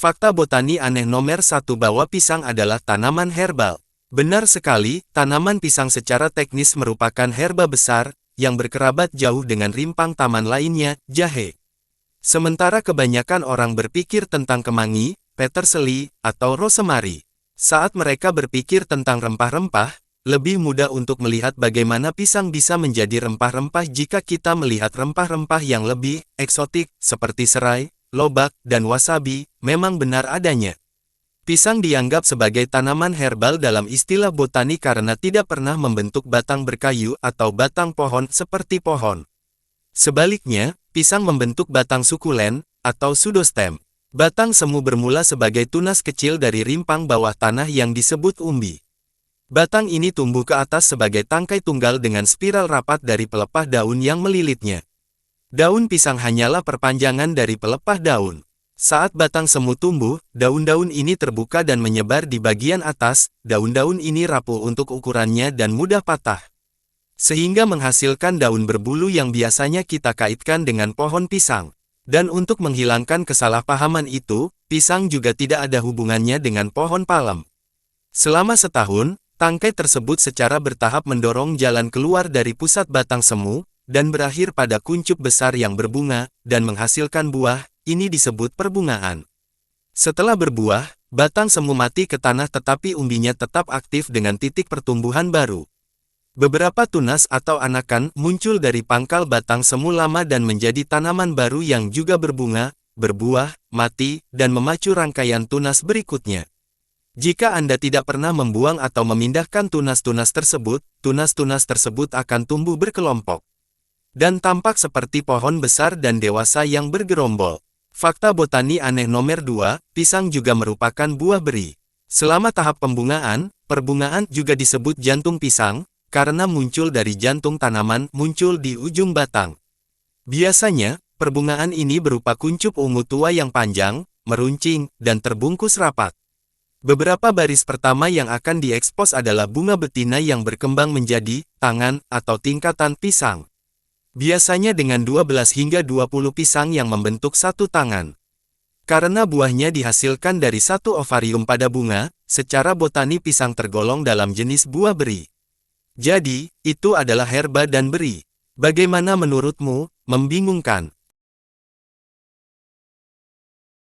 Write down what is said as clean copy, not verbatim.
Fakta botani aneh nomor 1 bahwa pisang adalah tanaman herbal. Benar sekali, tanaman pisang secara teknis merupakan herba besar, yang berkerabat jauh dengan rimpang taman lainnya, jahe. Sementara kebanyakan orang berpikir tentang kemangi, peterseli, atau rosemary. Saat mereka berpikir tentang rempah-rempah, lebih mudah untuk melihat bagaimana pisang bisa menjadi rempah-rempah jika kita melihat rempah-rempah yang lebih eksotik, seperti serai, lobak, dan wasabi, memang benar adanya. Pisang dianggap sebagai tanaman herbal dalam istilah botani karena tidak pernah membentuk batang berkayu atau batang pohon seperti pohon. Sebaliknya, pisang membentuk batang sukulen, atau pseudostem. Batang semu bermula sebagai tunas kecil dari rimpang bawah tanah yang disebut umbi. Batang ini tumbuh ke atas sebagai tangkai tunggal dengan spiral rapat dari pelepah daun yang melilitnya. Daun pisang hanyalah perpanjangan dari pelepah daun. Saat batang semu tumbuh, daun-daun ini terbuka dan menyebar di bagian atas, daun-daun ini rapuh untuk ukurannya dan mudah patah. Sehingga menghasilkan daun berbulu yang biasanya kita kaitkan dengan pohon pisang. Dan untuk menghilangkan kesalahpahaman itu, pisang juga tidak ada hubungannya dengan pohon palem. Selama setahun, tangkai tersebut secara bertahap mendorong jalan keluar dari pusat batang semu, dan berakhir pada kuncup besar yang berbunga, dan menghasilkan buah, ini disebut perbungaan. Setelah berbuah, batang semu mati ke tanah tetapi umbinya tetap aktif dengan titik pertumbuhan baru. Beberapa tunas atau anakan muncul dari pangkal batang semu lama dan menjadi tanaman baru yang juga berbunga, berbuah, mati, dan memacu rangkaian tunas berikutnya. Jika Anda tidak pernah membuang atau memindahkan tunas-tunas tersebut akan tumbuh berkelompok dan tampak seperti pohon besar dan dewasa yang bergerombol. Fakta botani aneh nomor 2, pisang juga merupakan buah beri. Selama tahap pembungaan, perbungaan juga disebut jantung pisang, karena muncul dari jantung tanaman muncul di ujung batang. Biasanya, perbungaan ini berupa kuncup ungu tua yang panjang, meruncing, dan terbungkus rapat. Beberapa baris pertama yang akan diekspos adalah bunga betina yang berkembang menjadi tangan atau tingkatan pisang. Biasanya dengan 12 hingga 20 pisang yang membentuk satu tangan. Karena buahnya dihasilkan dari satu ovarium pada bunga, secara botani pisang tergolong dalam jenis buah beri. Jadi, itu adalah herba dan beri. Bagaimana menurutmu? Membingungkan.